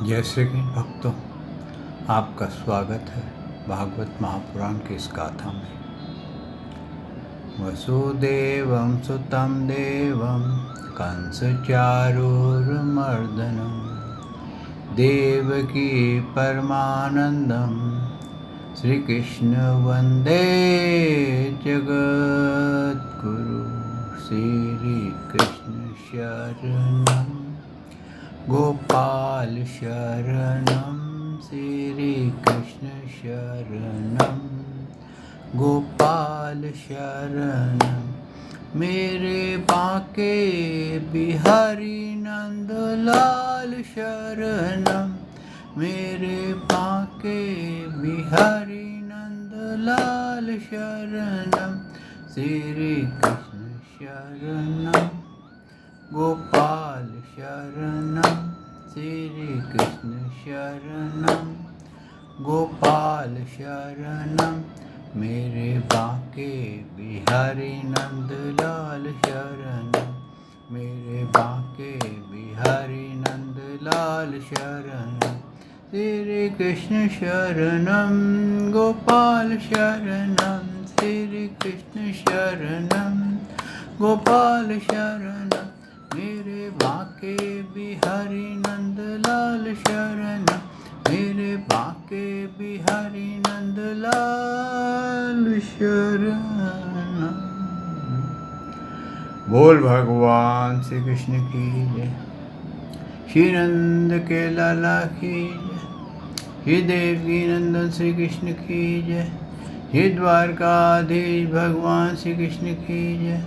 जैसे कि भक्तों, आपका स्वागत है भागवत महापुराण की इस गाथा में। वसुदेवं सुतं देवं कंसचारूरमर्दनं देवकी परमानंदं श्रीकृष्ण वंदे जगद्गुरु। श्री कृष्ण शरणं गोपाल शरणं श्री कृष्ण शरणं गोपाल शरणं मेरे बांके बिहारी नंदलाल शरणं मेरे बांके बिहारी नंदलाल शरणं श्री कृष्ण शरणं गोपाल शरणं श्री कृष्ण शरणं गोपाल शरणं मेरे बांके बिहारी नंदलाल शरणं मेरे बांके बिहारी नंदलाल शरणं श्री कृष्ण शरणं गोपाल शरणं श्री कृष्ण शरणं गोपाल शरणं मेरे बांके बिहारी नंदलाल शरणं मेरे बांके बिहारी नंदलाल शरणं। बोल भगवान श्री कृष्ण की जय। श्री नंद के लाला की जय। श्री देवकी नंदन श्री कृष्ण की जय। श्री द्वारकाधीश भगवान श्री कृष्ण की जय।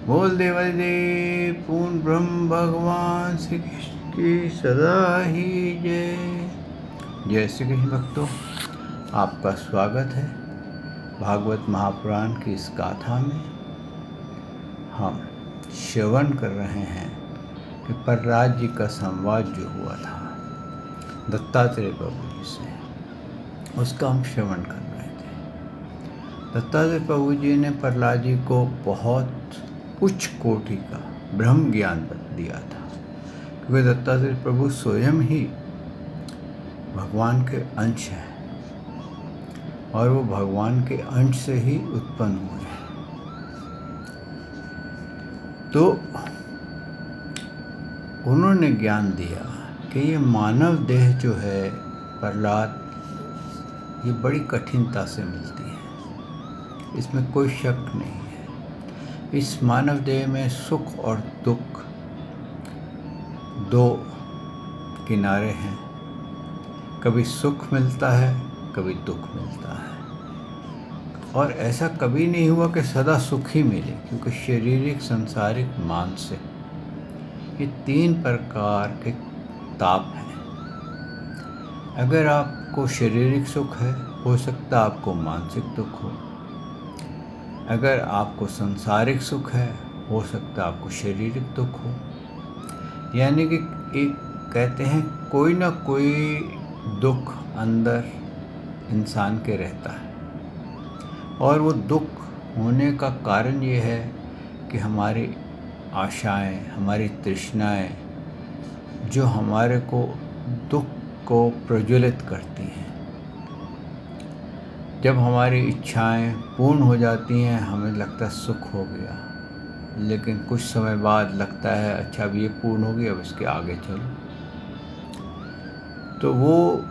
बोल देवादिदेव पूर्ण ब्रह्म भगवान श्री कृष्ण की सदा ही जय। जय श्री कृष्ण भक्तों, आपका स्वागत है भागवत महापुराण की इस गाथा में। हम श्रवण कर रहे हैं कि प्रहलाद जी का संवाद जो हुआ था दत्तात्रेय प्रभु जी से, उसका हम श्रवण कर रहे थे। दत्तात्रेय प्रभु जी ने प्रहलाद जी को बहुत उच्च कोटि का ब्रह्म ज्ञान दिया था, क्योंकि दत्तात्रेय प्रभु स्वयं ही भगवान के अंश हैं और वो भगवान के अंश से ही उत्पन्न हुए हैं। तो उन्होंने ज्ञान दिया कि ये मानव देह जो है प्रहलाद, ये बड़ी कठिनता से मिलती है, इसमें कोई शक नहीं है। इस मानव देह में सुख और दुख दो किनारे हैं, कभी सुख मिलता है कभी दुख मिलता है, और ऐसा कभी नहीं हुआ कि सदा सुख ही मिले, क्योंकि शारीरिक सांसारिक मानसिक ये तीन प्रकार के ताप हैं। अगर आपको शारीरिक सुख है, हो सकता है आपको मानसिक दुख हो। अगर आपको सांसारिक सुख है, हो सकता है आपको शारीरिक दुख हो। यानी कि एक कहते हैं कोई ना कोई दुख अंदर इंसान के रहता है, और वो दुख होने का कारण ये है कि हमारी आशाएं, हमारी तृष्णाएं जो हमारे को दुख को प्रज्वलित करती हैं। जब हमारी इच्छाएं पूर्ण हो जाती हैं, हमें लगता है सुख हो गया, लेकिन कुछ समय बाद लगता है अच्छा अब ये पूर्ण हो गया, अब इसके आगे चलो। तो वो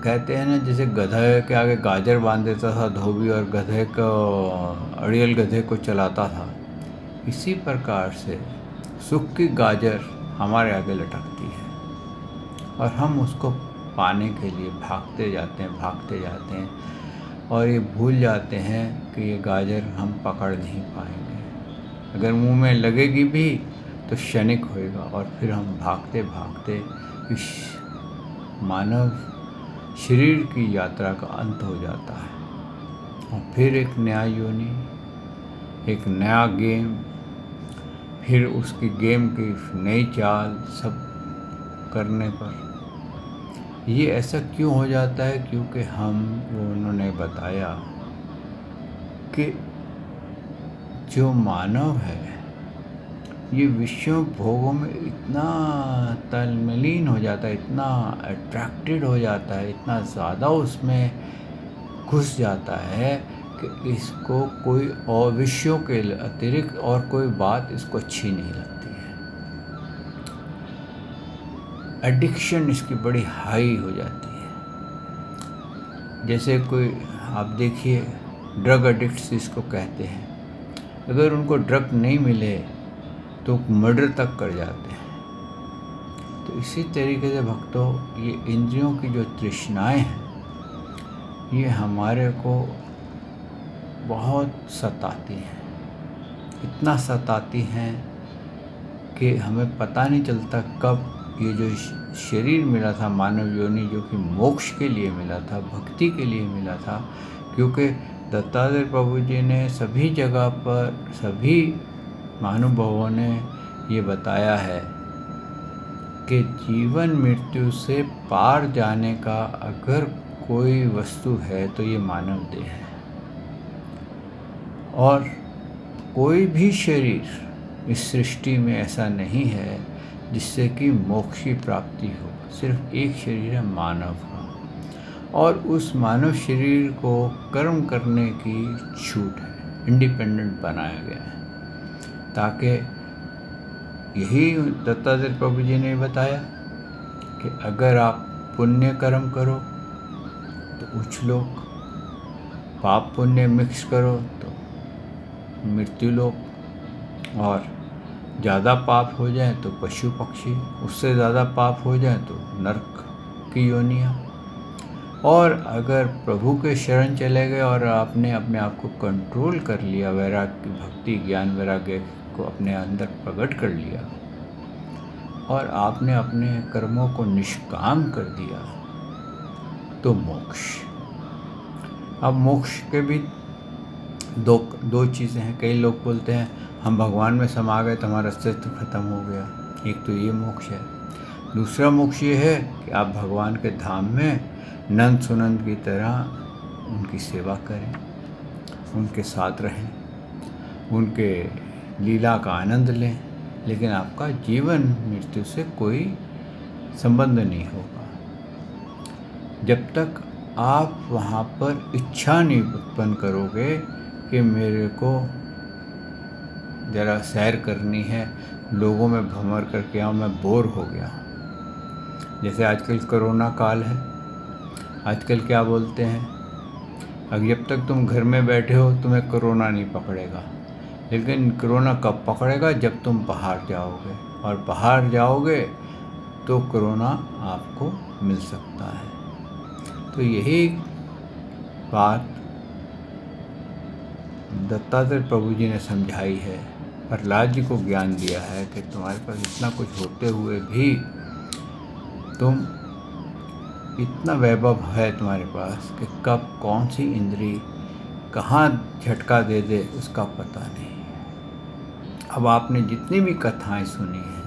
कहते हैं ना, जैसे गधे के आगे गाजर बांध देता था धोबी और गधे को अड़ियल गधे को चलाता था, इसी प्रकार से सुख की गाजर हमारे आगे लटकती है और हम उसको पाने के लिए भागते जाते हैं और ये भूल जाते हैं कि ये गाजर हम पकड़ नहीं पाएंगे। अगर मुंह में लगेगी भी तो क्षणिक होएगा, और फिर हम भागते भागते इस मानव शरीर की यात्रा का अंत हो जाता है, और फिर एक नया योनि, एक नया गेम, फिर उसकी गेम की नई चाल सब करने पर ये ऐसा क्यों हो जाता है? क्योंकि उन्होंने बताया कि जो मानव है ये विषयों भोगों में इतना तल्लीन हो जाता है, इतना अट्रैक्टेड हो जाता है, इतना ज़्यादा उसमें घुस जाता है कि इसको कोई और विषयों के अतिरिक्त और कोई बात इसको अच्छी नहीं लगती है। एडिक्शन इसकी बड़ी हाई हो जाती है। जैसे कोई आप देखिए ड्रग एडिक्ट्स इसको कहते हैं, अगर उनको ड्रग नहीं मिले तो मर्डर तक कर जाते हैं। तो इसी तरीके से भक्तों, ये इंद्रियों की जो तृष्णाएं हैं ये हमारे को बहुत सताती हैं, इतना सताती हैं कि हमें पता नहीं चलता कब ये जो शरीर मिला था मानव योनि, जो कि मोक्ष के लिए मिला था, भक्ति के लिए मिला था, क्योंकि दत्तात्रेय प्रभु जी ने सभी जगह पर सभी महानुभावों ने ये बताया है कि जीवन मृत्यु से पार जाने का अगर कोई वस्तु है तो ये मानव देह है। और कोई भी शरीर इस सृष्टि में ऐसा नहीं है जिससे कि मोक्ष की प्राप्ति हो। सिर्फ एक शरीर है मानव का, और उस मानव शरीर को कर्म करने की छूट है, इंडिपेंडेंट बनाया गया है, ताकि यही दत्तात्रेय प्रभु जी ने बताया कि अगर आप पुण्य कर्म करो तो उच्चलोक, पाप पुण्य मिक्स करो तो मृत्युलोक, और ज़्यादा पाप हो जाए तो पशु पक्षी, उससे ज़्यादा पाप हो जाए तो नरक की योनियाँ। और अगर प्रभु के शरण चले गए और आपने अपने आप को कंट्रोल कर लिया, वैराग्य भक्ति ज्ञान वैराग्य को अपने अंदर प्रकट कर लिया और आपने अपने कर्मों को निष्काम कर दिया, तो मोक्ष। अब मोक्ष के भी दो चीज़ें हैं। कई लोग बोलते हैं हम भगवान में समा गए तो हमारा अस्तित्व खत्म हो गया। एक तो ये मोक्ष है। दूसरा मोक्ष ये है कि आप भगवान के धाम में नंद सुनंद की तरह उनकी सेवा करें, उनके साथ रहें, उनके लीला का आनंद लें, लेकिन आपका जीवन मृत्यु से कोई संबंध नहीं होगा। जब तक आप वहाँ पर इच्छा नहीं उत्पन्न करोगे कि मेरे को ज़रा सैर करनी है, लोगों में भंवर करके आऊँ, मैं बोर हो गया। जैसे आजकल कोरोना काल है, आजकल क्या बोलते हैं, अब जब तक तुम घर में बैठे हो तुम्हें कोरोना नहीं पकड़ेगा, लेकिन कोरोना कब पकड़ेगा, जब तुम बाहर जाओगे, और बाहर जाओगे तो कोरोना आपको मिल सकता है। तो यही बात दत्तात्रेय प्रभु जी ने समझाई है, प्रहलाद जी को ज्ञान दिया है कि तुम्हारे पास इतना कुछ होते हुए भी तुम इतना वैभव है तुम्हारे पास कि कब कौन सी इंद्री कहाँ झटका दे दे उसका पता नहीं। अब आपने जितनी भी कथाएं सुनी हैं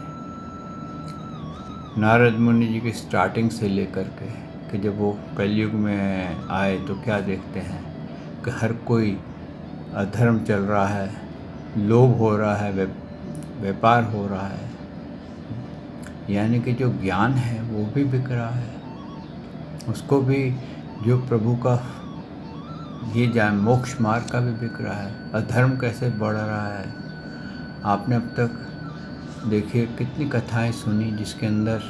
नारद मुनि जी की स्टार्टिंग से लेकर के, कि जब वो कलयुग में आए तो क्या देखते हैं कि हर कोई अधर्म चल रहा है, लोभ हो रहा है, व्यापार हो रहा है, यानी कि जो ज्ञान है वो भी बिक रहा है, उसको भी जो प्रभु का ये जान मोक्ष मार्ग का भी बिक रहा है। अधर्म कैसे बढ़ रहा है, आपने अब तक देखिए कितनी कथाएं सुनी जिसके अंदर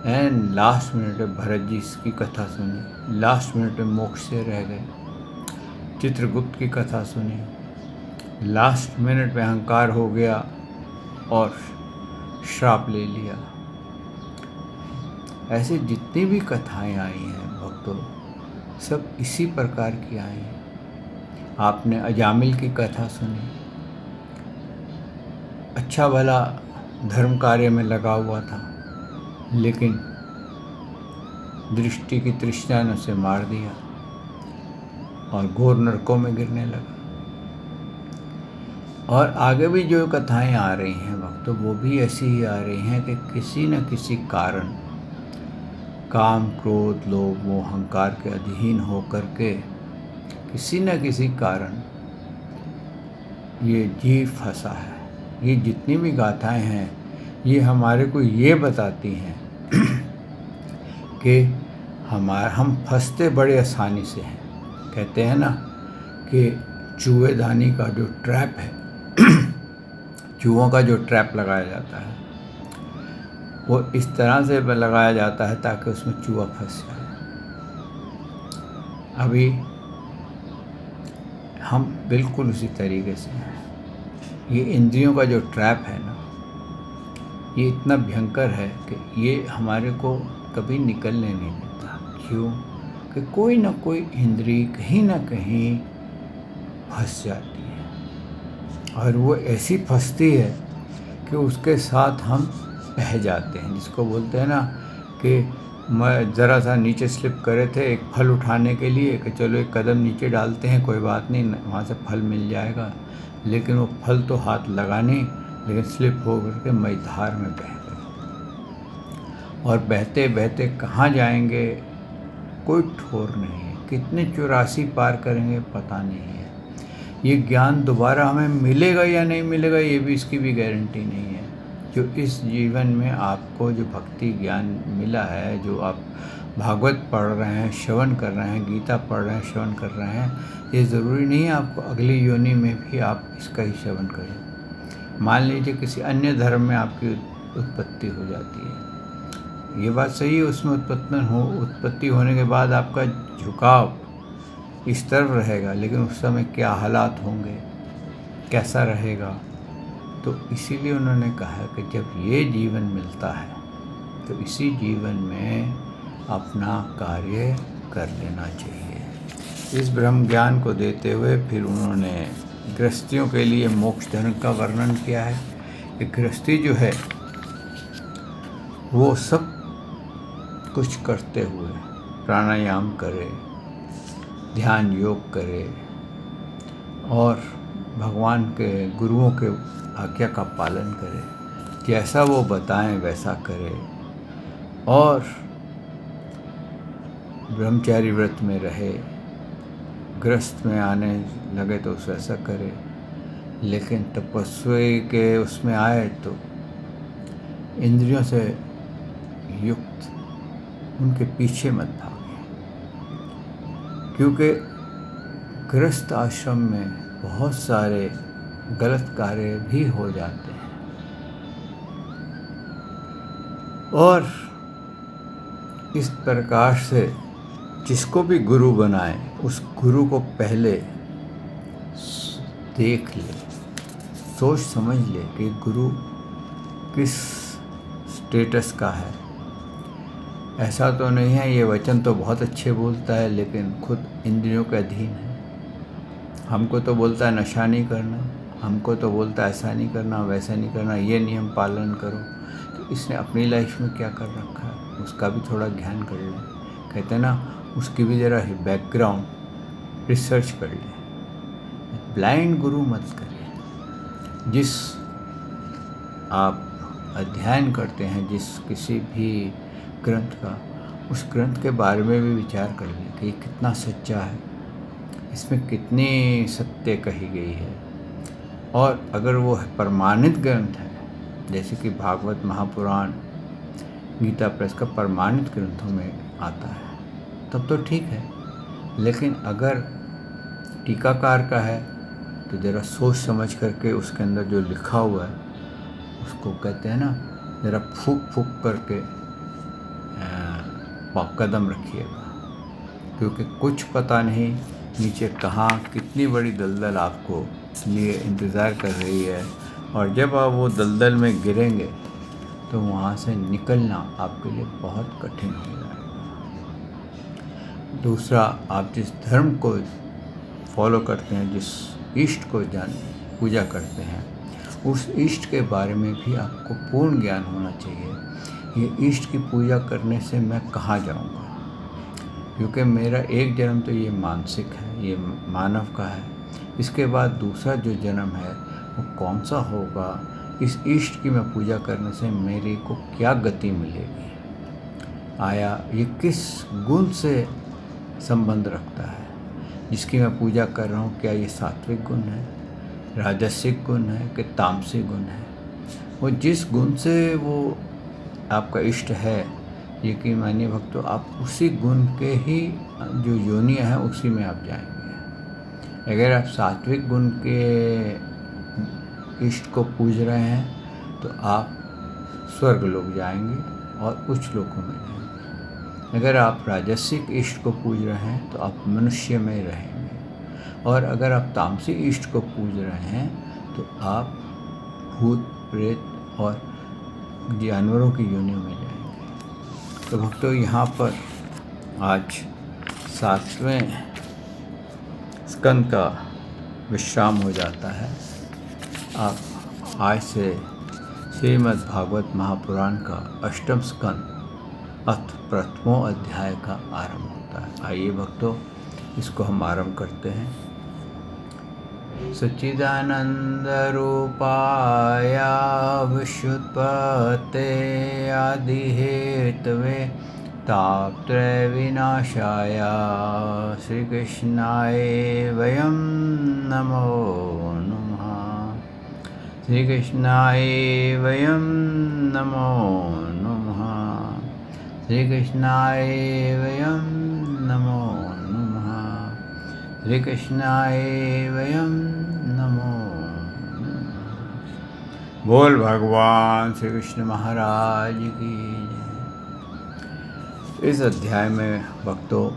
एंड लास्ट मिनट में भरत जी की कथा सुनी, लास्ट मिनट में मोक्ष से रह गए। चित्रगुप्त की कथा सुनी, लास्ट मिनट में अहंकार हो गया और श्राप ले लिया। ऐसे जितनी भी कथाएं आई हैं भक्तों, सब इसी प्रकार की आई हैं। आपने अजामिल की कथा सुनी, अच्छा भला धर्म कार्य में लगा हुआ था, लेकिन दृष्टि की तृष्णा ने उसे मार दिया और घोर नरकों में गिरने लगा। और आगे भी जो कथाएं आ रही हैं भक्तों, वो भी ऐसी ही आ रही हैं कि किसी न किसी कारण काम क्रोध लोभ मोह अहंकार के अधीन होकर के किसी न किसी कारण ये जीव फंसा है, ये जितनी भी गाथाएं हैं ये हमारे को ये बताती हैं कि हम फंसते बड़े आसानी से हैं। कहते हैं ना कि चूहेदानी का जो ट्रैप है चूहों का जो ट्रैप लगाया जाता है वो इस तरह से लगाया जाता है ताकि उसमें चूहा फंस जाए। अभी हम बिल्कुल उसी तरीके से हैं। ये इंद्रियों का जो ट्रैप है ना ये इतना भयंकर है कि ये हमारे को कभी निकलने नहीं देता। क्यों? कि कोई ना कोई इंद्री कहीं ना कहीं फंस जाती है और वो ऐसी फंसती है कि उसके साथ हम बह जाते हैं। जिसको बोलते हैं ना कि मैं ज़रा सा नीचे स्लिप करे थे एक फल उठाने के लिए कि चलो एक कदम नीचे डालते हैं, कोई बात नहीं, वहाँ से फल मिल जाएगा। लेकिन वो फल तो हाथ लगा नहीं, लेकिन स्लिप हो करके मई धार में बह गए। और बहते बहते कहाँ जाएंगे कोई ठोर नहीं है। कितने 84 पार करेंगे पता नहीं है। ये ज्ञान दोबारा हमें मिलेगा या नहीं मिलेगा ये भी इसकी भी गारंटी नहीं है। जो इस जीवन में आपको जो भक्ति ज्ञान मिला है, जो आप भागवत पढ़ रहे हैं, श्रवण कर रहे हैं, गीता पढ़ रहे हैं, श्रवण कर रहे हैं, ये ज़रूरी नहीं है आपको अगली योनि में भी आप इसका ही श्रवण करें। मान लीजिए किसी अन्य धर्म में आपकी उत्पत्ति हो जाती है, ये बात सही है, उसमें उत्पत्ति होने के बाद आपका झुकाव इस तरफ रहेगा, लेकिन उस समय क्या हालात होंगे, कैसा रहेगा। तो इसीलिए उन्होंने कहा कि जब ये जीवन मिलता है तो इसी जीवन में अपना कार्य कर लेना चाहिए। इस ब्रह्म ज्ञान को देते हुए फिर उन्होंने गृहस्थियों के लिए मोक्ष धर्म का वर्णन किया है कि गृहस्थी जो है वो सब कुछ करते हुए प्राणायाम करे, ध्यान योग करे और भगवान के गुरुओं के आज्ञा का पालन करे, जैसा वो बताएं वैसा करे और ब्रह्मचारी व्रत में रहे। गृहस्थ में आने लगे तो वैसा करे, लेकिन तपस्वी के उसमें आए तो इंद्रियों से युक्त उनके पीछे मत भागे, क्योंकि गृहस्थ आश्रम में बहुत सारे गलत कार्य भी हो जाते हैं। और इस प्रकार से जिसको भी गुरु बनाए उस गुरु को पहले देख ले, सोच समझ ले कि गुरु किस स्टेटस का है। ऐसा तो नहीं है ये वचन तो बहुत अच्छे बोलता है लेकिन खुद इंद्रियों के अधीन है। हमको तो बोलता है नशा नहीं करना, हमको तो बोलता है ऐसा नहीं करना, वैसा नहीं करना, ये नियम पालन करो। तो इसने अपनी लाइफ में क्या कर रखा है उसका भी थोड़ा ध्यान कर ले। कहते हैं ना उसकी भी ज़रा बैकग्राउंड रिसर्च कर ले। ब्लाइंड गुरु मत करिए। जिस आप अध्ययन करते हैं जिस किसी भी ग्रंथ का, उस ग्रंथ के बारे में भी विचार कर लें कि ये कितना सच्चा है, इसमें कितनी सत्य कही गई है। और अगर वो प्रमाणित ग्रंथ है जैसे कि भागवत, महापुराण, गीता प्रेस का प्रमाणित ग्रंथों में आता है तब तो ठीक है। लेकिन अगर टीकाकार का है तो ज़रा सोच समझ करके उसके अंदर जो लिखा हुआ है उसको कहते हैं ना ज़रा फूक फूक करके कदम रखिएगा, क्योंकि कुछ पता नहीं नीचे कहाँ कितनी बड़ी दलदल आपको लिए इंतज़ार कर रही है। और जब आप वो दलदल में गिरेंगे तो वहाँ से निकलना आपके लिए बहुत कठिन हो जाएगा। दूसरा, आप जिस धर्म को फॉलो करते हैं, जिस इष्ट को पूजा करते हैं, उस इष्ट के बारे में भी आपको पूर्ण ज्ञान होना चाहिए। ये इष्ट की पूजा करने से मैं कहाँ जाऊँगा, क्योंकि मेरा एक जन्म तो ये मानसिक है, ये मानव का है। इसके बाद दूसरा जो जन्म है वो कौन सा होगा, इस इष्ट की मैं पूजा करने से मेरे को क्या गति मिलेगी, आया ये किस गुण से संबंध रखता है। जिसकी मैं पूजा कर रहा हूँ क्या ये सात्विक गुण है राजसिक गुण है कि तामसिक गुण है। वो जिस गुण से वो आपका इष्ट है, यकीन मानिए भक्तों, आप उसी गुण के ही जो योनियाँ हैं उसी में आप जाएंगे। अगर आप सात्विक गुण के इष्ट को पूज रहे हैं तो आप स्वर्ग लोक जाएंगे और उच्च लोकों में जाएंगे। अगर आप राजसिक इष्ट को पूज रहे हैं तो आप मनुष्य में रहेंगे, और अगर आप तामसिक इष्ट को पूज रहे हैं तो आप भूत प्रेत और जानवरों की योनियों में जाएंगे। तो भक्तों, यहाँ पर आज 7वें स्कंद का विश्राम हो जाता है। आप आज से श्रीमद् भागवत महापुराण का 8वां स्कंद अथ प्रथमों अध्याय का आरंभ होता है। आइए भक्तों, इसको हम आरंभ करते हैं। सच्चिदानंद रूपाय विश्वोत्पत्ते आदि हेतवे तापत्रय विनाशाय श्री कृष्णाय वयं नमो नमः। श्री कृष्णाय वयं नमो नमः। श्री कृष्णाय वयं नमो नमः। श्री कृष्णाय वयं नमो नमः। बोल भगवान श्री कृष्ण महाराज की जय। इस अध्याय में भक्तों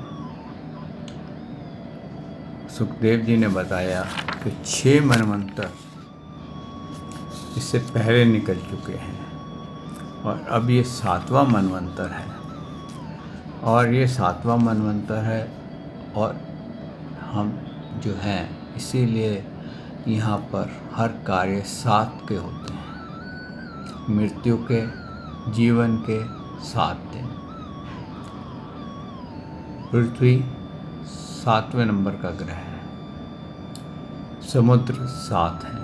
सुखदेव जी ने बताया कि 6 मनवंतर इससे पहले निकल चुके हैं और अब ये 7वां मनवंतर है, और ये 7वां मनवंतर है और हम जो हैं इसीलिए यहाँ पर हर कार्य 7 के होते हैं। मृत्यु के, जीवन के 7 दिन। पृथ्वी 7वें नंबर का ग्रह है, समुद्र 7 है,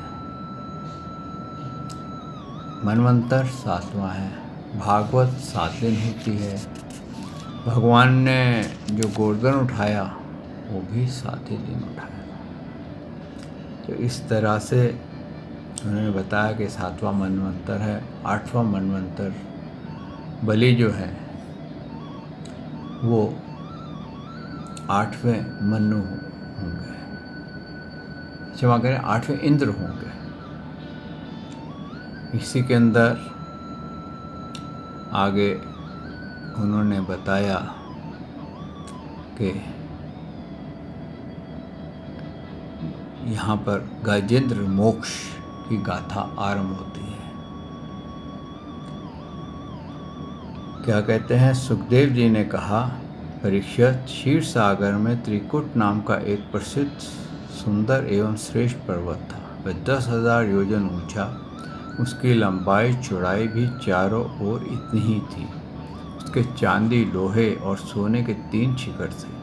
मनवंतर 7वां है, भागवत 7 दिन होती है, भगवान ने जो गोवर्धन उठाया वो भी 7 ही दिन उठाया। तो इस तरह से उन्होंने बताया कि 7वां मनवंतर है। 8वां मनवंतर बलि जो है वो 8वें मनु होंगे, क्षमा करें 8वें इंद्र होंगे। इसी के अंदर आगे उन्होंने बताया कि यहाँ पर गजेंद्र मोक्ष की गाथा आरंभ होती है। क्या कहते हैं? सुखदेव जी ने कहा, परीक्षित, क्षीर सागर में त्रिकुट नाम का एक प्रसिद्ध सुंदर एवं श्रेष्ठ पर्वत था। वह 10,000 योजन ऊंचा, उसकी लंबाई चौड़ाई भी चारों ओर इतनी ही थी। उसके चांदी, लोहे और सोने के 3 शिखर थे।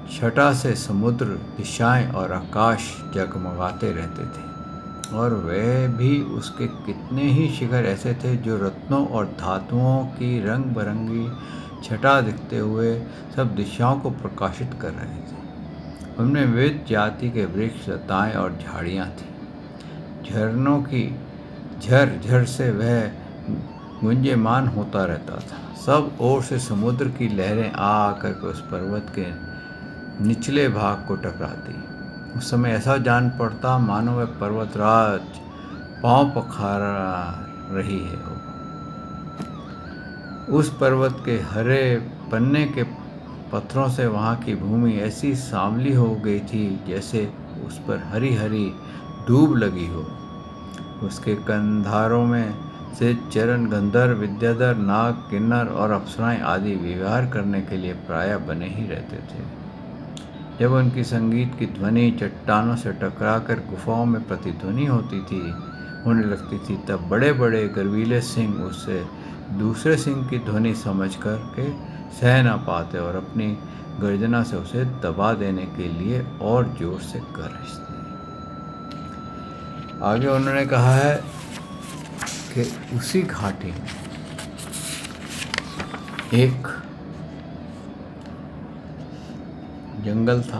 छटा से समुद्र, दिशाएं और आकाश जगमगाते रहते थे, और वह भी उसके कितने ही शिखर ऐसे थे जो रत्नों और धातुओं की रंग बिरंगी छटा दिखते हुए सब दिशाओं को प्रकाशित कर रहे थे। उनमें विविध जाति के वृक्ष, लताएं और झाड़ियाँ थीं। झरनों की झर से वह गुंजयमान होता रहता था। सब ओर से समुद्र की लहरें आ आकर के उस पर्वत के निचले भाग को टकराती। उस समय ऐसा जान पड़ता मानो वह पर्वतराज पांव पखार रही है हो। उस पर्वत के हरे पन्ने के पत्थरों से वहाँ की भूमि ऐसी सांवली हो गई थी जैसे उस पर हरी हरी धूप लगी हो। उसके कंधारों में से चरण, गंधर्व, विद्याधर, नाग, किन्नर और अप्सराएं आदि विहार करने के लिए प्रायः बने ही रहते थे। जब उनकी संगीत की ध्वनि चट्टानों से टकराकर गुफाओं में प्रतिध्वनि होने लगती थी, तब बड़े बड़े गर्वीले सिंह उससे दूसरे सिंह की ध्वनि समझ कर के सह न पाते और अपनी गर्जना से उसे दबा देने के लिए और जोर से गरजते। आगे उन्होंने कहा है कि उसी घाटी में एक जंगल था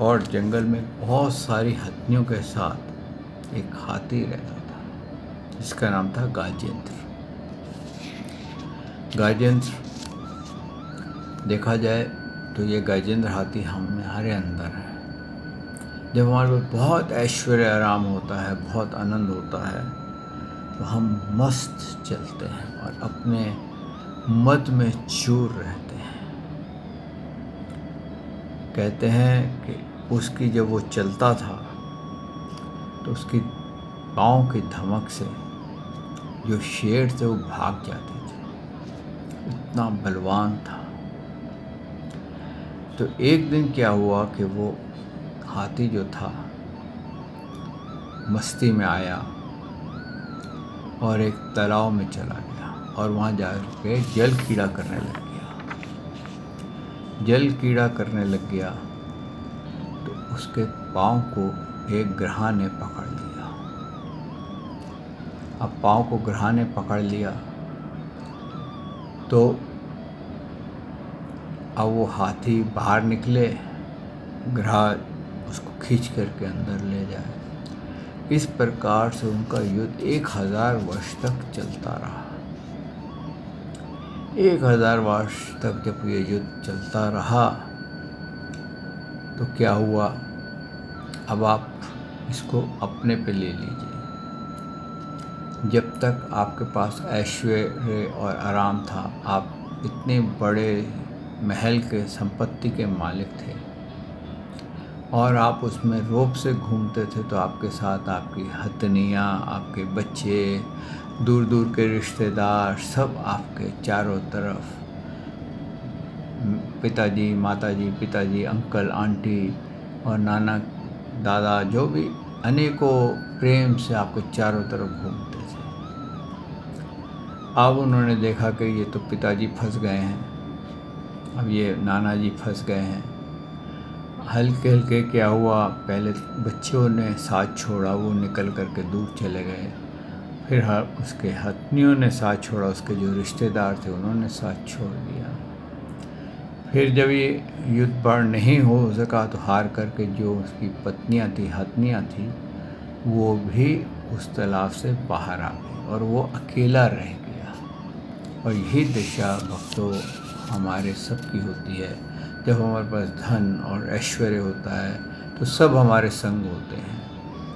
और जंगल में बहुत सारी हथिनियों के साथ एक हाथी रहता था जिसका नाम था गाजेंद्र। गाजेंद्र देखा जाए तो ये गाजेंद्र हाथी हमारे अंदर है। जब हमारे पास बहुत ऐश्वर्य आराम होता है, बहुत आनंद होता है, तो हम मस्त चलते हैं और अपने मद में चूर रहते हैं। कहते हैं कि उसकी जब वो चलता था तो उसकी पाँव की धमक से जो शेर थे वो भाग जाते थे, इतना बलवान था। तो एक दिन क्या हुआ कि वो हाथी जो था मस्ती में आया और एक तालाब में चला गया और वहाँ जा के जल कीड़ा करने लग गया। जल कीड़ा करने लग गया तो उसके पाँव को एक ग्रहा ने पकड़ लिया। अब पाँव को ग्रहा ने पकड़ लिया तो अब वो हाथी बाहर निकले, ग्रहा उसको खींच करके अंदर ले जाए। इस प्रकार से उनका युद्ध 1000 वर्ष तक चलता रहा। 1000 वर्ष तक जब ये युद्ध चलता रहा तो क्या हुआ, अब आप इसको अपने पे ले लीजिए। जब तक आपके पास ऐश्वर्य और आराम था, आप इतने बड़े महल के संपत्ति के मालिक थे और आप उसमें रोब से घूमते थे, तो आपके साथ आपकी हथनियाँ, आपके बच्चे, दूर दूर के रिश्तेदार सब आपके चारों तरफ, पिताजी, माताजी, पिताजी, अंकल, आंटी और नाना, दादा, जो भी अनेकों प्रेम से आपके चारों तरफ घूमते थे। अब उन्होंने देखा कि ये तो पिताजी फंस गए हैं, अब ये नाना जी फंस गए हैं। हल्के हल्के क्या हुआ, पहले बच्चों ने साथ छोड़ा, वो निकल करके दूर चले गए। फिर उसके हथनियों ने साथ छोड़ा, उसके जो रिश्तेदार थे उन्होंने साथ छोड़ दिया। फिर जब ये युद्ध बाढ़ नहीं हो सका तो हार करके जो उसकी पत्नियां थी, हथनियां थी, वो भी उस तालाब से बाहर आ गई और वो अकेला रह गया। और यही दशा भक्तों हमारे सबकी होती है। जब हमारे पास धन और ऐश्वर्य होता है तो सब हमारे संग होते हैं,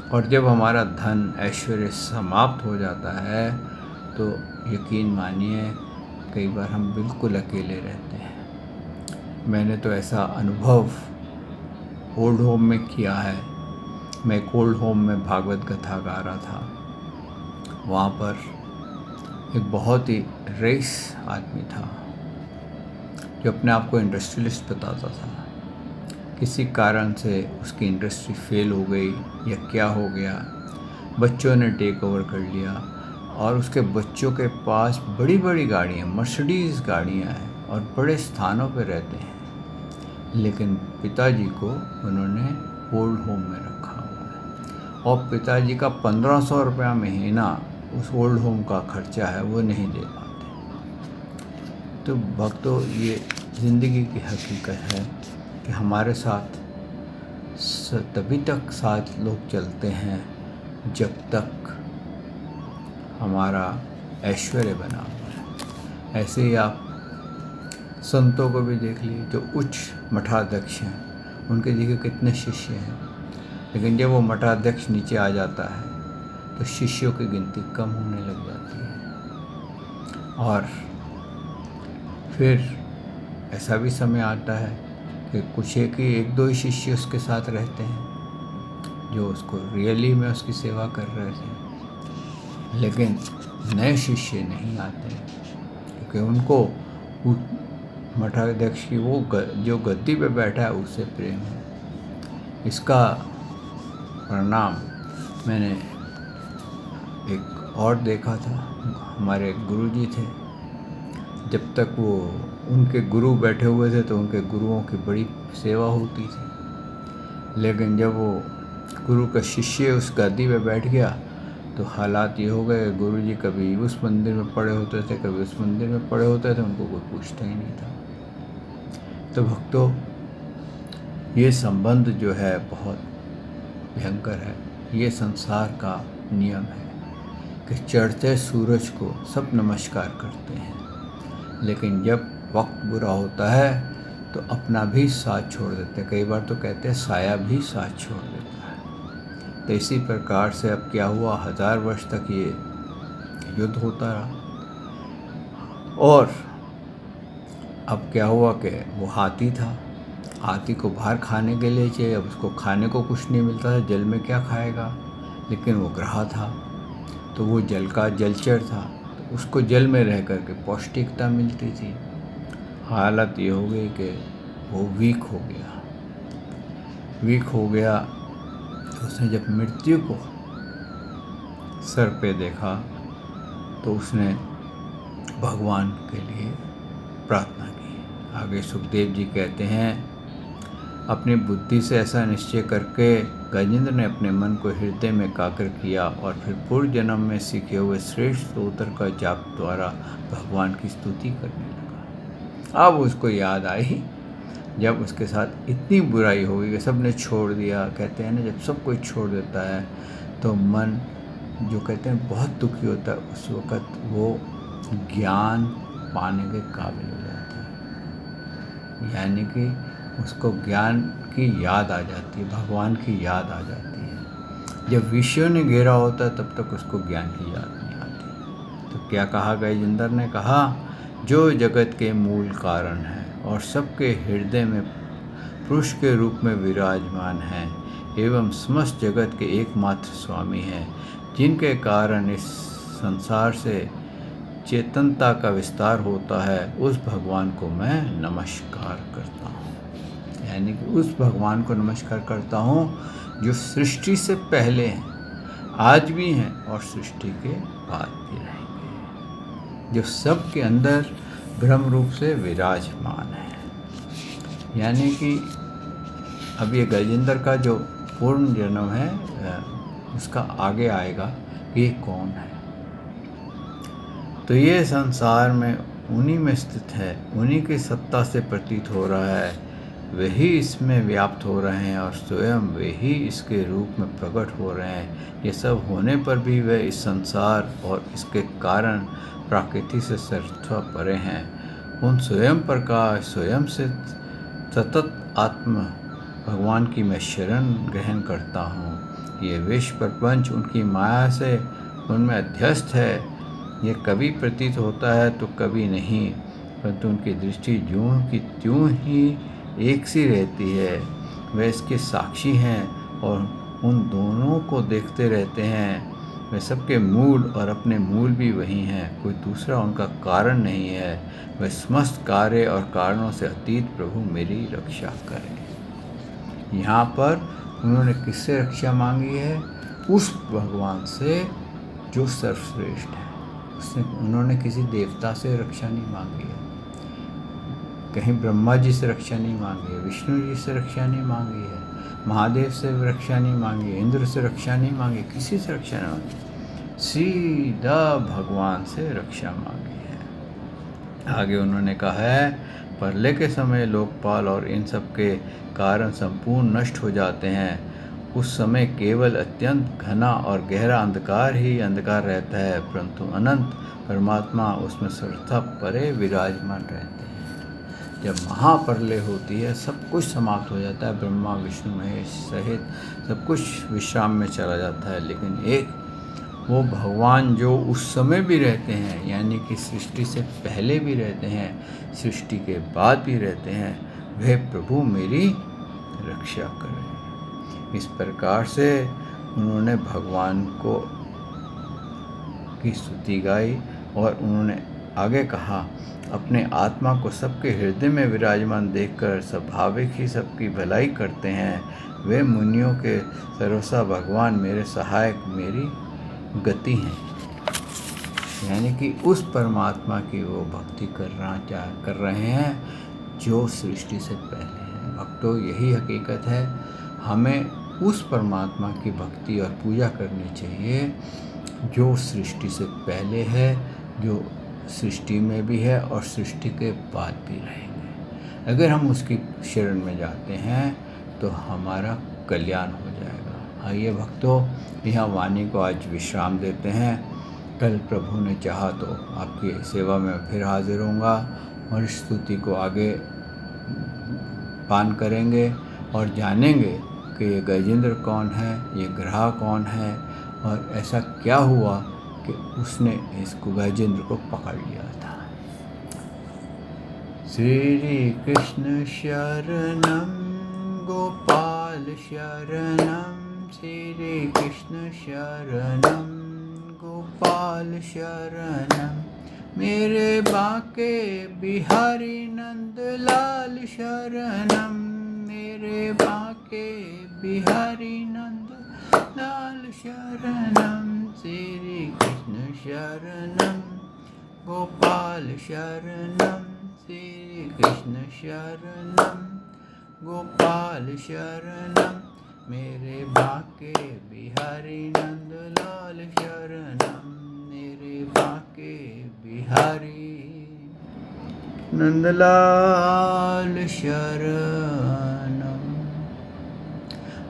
और जब हमारा धन ऐश्वर्य समाप्त हो जाता है तो यकीन मानिए कई बार हम बिल्कुल अकेले रहते हैं। मैंने तो ऐसा अनुभव ओल्ड होम में किया है। मैं एक ओल्ड होम में भागवत कथा गा रहा था। वहाँ पर एक बहुत ही रईस आदमी था जो अपने आप को इंडस्ट्रियलिस्ट बताता था। किसी कारण से उसकी इंडस्ट्री फेल हो गई या क्या हो गया, बच्चों ने टेक ओवर कर लिया और उसके बच्चों के पास बड़ी बड़ी गाड़ियाँ, मर्सिडीज़ गाड़ियाँ हैं और बड़े स्थानों पर रहते हैं, लेकिन पिताजी को उन्होंने ओल्ड होम में रखा हुआ है और पिताजी का 1500 रुपया महीना उस ओल्ड होम का खर्चा है, वो नहीं दे पाते। तो भक्तों, ये ज़िंदगी की हकीकत है कि हमारे साथ तभी तक साथ लोग चलते हैं जब तक हमारा ऐश्वर्य बना हुआ है। ऐसे ही आप संतों को भी देख लिए, जो उच्च मठाध्यक्ष हैं, उनके देखिए कितने शिष्य हैं, लेकिन जब वो मठाध्यक्ष नीचे आ जाता है तो शिष्यों की गिनती कम होने लग जाती है। और फिर ऐसा भी समय आता है कि कुछ एक दो ही शिष्य उसके साथ रहते हैं जो उसको रियली में उसकी सेवा कर रहे थे, लेकिन नए शिष्य नहीं आते क्योंकि उनको मठाध्यक्ष की वो जो गद्दी पे बैठा है उससे प्रेम है। इसका परिणाम मैंने एक और देखा था। हमारे गुरुजी थे, जब तक वो उनके गुरु बैठे हुए थे तो उनके गुरुओं की बड़ी सेवा होती थी, लेकिन जब वो गुरु का शिष्य उस गद्दी पे बैठ गया तो हालात ये हो गए, गुरुजी कभी उस मंदिर में पड़े होते थे, कभी उस मंदिर में पड़े होते थे, उनको कोई पूछता ही नहीं था। तो भक्तों, ये संबंध जो है बहुत भयंकर है। ये संसार का नियम है कि चढ़ते सूरज को सब नमस्कार करते हैं, लेकिन जब वक्त बुरा होता है तो अपना भी साथ छोड़ देते हैं। कई बार तो कहते हैं साया भी साथ छोड़ देता है। तो इसी प्रकार से अब क्या हुआ, 1000 वर्ष तक ये युद्ध होता रहा। और अब क्या हुआ कि वो हाथी था, हाथी को बाहर खाने के लिए चाहिए, अब उसको खाने को कुछ नहीं मिलता था, जल में क्या खाएगा। लेकिन वो ग्रह था तो वो जल का जलचर था, तो उसको जल में रह कर के पौष्टिकता मिलती थी। हालत ये हो गई कि वो वीक हो गया। तो उसने जब मृत्यु को सर पे देखा तो उसने भगवान के लिए प्रार्थना की। आगे सुखदेव जी कहते हैं, अपनी बुद्धि से ऐसा निश्चय करके गजेंद्र ने अपने मन को हृदय में एकाग्र किया और फिर पूर्व जन्म में सीखे हुए श्रेष्ठ स्तोत्र का जाप द्वारा भगवान की स्तुति करने लगा। अब उसको याद आई जब उसके साथ इतनी बुराई हो गई कि सब ने छोड़ दिया। कहते हैं ना, जब सब कोई छोड़ देता है तो मन जो कहते हैं बहुत दुखी होता है, उस वक़्त वो ज्ञान पाने के काबिल हो जाता है। यानी कि उसको ज्ञान की याद आ जाती है, भगवान की याद आ जाती है। जब विषयों ने घेरा होता है तब तक उसको ज्ञान की याद नहीं आती। तो क्या कहा गजेंद्र ने कहा, जो जगत के मूल कारण है और सबके हृदय में पुरुष के रूप में विराजमान है एवं समस्त जगत के एकमात्र स्वामी हैं, जिनके कारण इस संसार से चेतनता का विस्तार होता है, उस भगवान को मैं नमस्कार करता हूँ। यानी कि उस भगवान को नमस्कार करता हूँ जो सृष्टि से पहले हैं, आज भी हैं और सृष्टि के बाद भी रहेंगे, जो सब के अंदर ब्रह्म रूप से विराजमान है। यानी कि अब ये गजेंद्र का जो पूर्ण जन्म है उसका आगे आएगा कि ये कौन है। तो ये संसार में उन्हीं में स्थित है, उन्हीं की सत्ता से प्रतीत हो रहा है, वही इसमें व्याप्त हो रहे हैं और स्वयं वही इसके रूप में प्रकट हो रहे हैं। ये सब होने पर भी वे इस संसार और इसके कारण प्रकृति से सर्वथा परे हैं। उन स्वयं प्रकाश स्वयं से सतत आत्मा भगवान की मैं शरण ग्रहण करता हूँ। ये विश्व प्रपंच उनकी माया से उनमें अध्यस्त है। ये कभी प्रतीत होता है तो कभी नहीं, परंतु उनकी दृष्टि ज्यों की त्यों ही एक सी रहती है। वे इसके साक्षी हैं और उन दोनों को देखते रहते हैं। वे सबके मूल और अपने मूल भी वही हैं, कोई दूसरा उनका कारण नहीं है। वे समस्त कार्य और कारणों से अतीत प्रभु मेरी रक्षा करें। यहाँ पर उन्होंने किससे रक्षा मांगी है? उस भगवान से जो सर्वश्रेष्ठ है। उन्होंने किसी देवता से रक्षा नहीं मांगी है, कहीं ब्रह्मा जी से रक्षा नहीं मांगी है, विष्णु जी से रक्षा नहीं मांगी है, महादेव से रक्षा नहीं मांगी है, इंद्र से रक्षा नहीं मांगी, किसी से रक्षा नहीं मांगी, सीधा भगवान से रक्षा मांगी है। आगे उन्होंने कहा है, प्रलय के समय लोकपाल और इन सब के कारण संपूर्ण नष्ट हो जाते हैं। उस समय केवल अत्यंत घना और गहरा अंधकार ही अंधकार रहता है, परंतु अनंत परमात्मा उसमें सर्वथा परे विराजमान रहते हैं। जब महाप्रलय होती है सब कुछ समाप्त हो जाता है, ब्रह्मा विष्णु महेश सहित सब कुछ विश्राम में चला जाता है, लेकिन एक वो भगवान जो उस समय भी रहते हैं, यानी कि सृष्टि से पहले भी रहते हैं, सृष्टि के बाद भी रहते हैं, वह प्रभु मेरी रक्षा करें। इस प्रकार से उन्होंने भगवान को की स्तुति गाई और उन्होंने आगे कहा, अपने आत्मा को सबके हृदय में विराजमान देखकर स्वाभाविक ही सबकी भलाई करते हैं। वे मुनियों के सर्वसा भगवान मेरे सहायक मेरी गति हैं। यानी कि उस परमात्मा की वो भक्ति कर रहे हैं जो सृष्टि से पहले हैं। भक्तों, यही हकीकत है, हमें उस परमात्मा की भक्ति और पूजा करनी चाहिए जो सृष्टि से पहले है, जो सृष्टि में भी है और सृष्टि के बाद भी रहेंगे। अगर हम उसकी शरण में जाते हैं तो हमारा कल्याण हो जाएगा। आइए भक्तों, यहाँ वाणी को आज विश्राम देते हैं। कल प्रभु ने चाहा तो आपकी सेवा में फिर हाजिर होऊंगा और इस स्तुति को आगे पान करेंगे और जानेंगे कि ये गजेंद्र कौन है, ये ग्रह कौन है और ऐसा क्या हुआ कि उसने इसको गजेंद्र को पकड़ लिया था। श्री कृष्ण शरणम गोपाल शरणम, श्री कृष्ण शरणम गोपाल शरणम, मेरे बाके बिहारी नंदलाल शरणम, मेरे बाके बिहारी नंदलाल शरणम, श्री कृष्ण शरणम गोपाल शरणम, श्री कृष्ण शरणम गोपाल शरणम, मेरे बाके बिहारी नंदलाल शरणम, मेरे बाके बिहारी नंदलाल शरणम।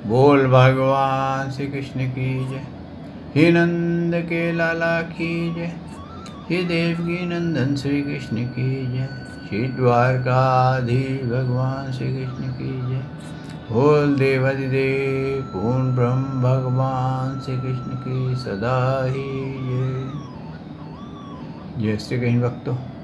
बोल भगवान श्री कृष्ण की जय। हे नंद के लाला की जय। हे देवकी नंदन श्री कृष्ण की जय। श्री द्वारकाधीश भगवान श्री कृष्ण की जय। बोल देवादिदेव पूर्ण ब्रह्म भगवान श्री कृष्ण की सदा ही जय। जय श्री कृष्ण भक्तों।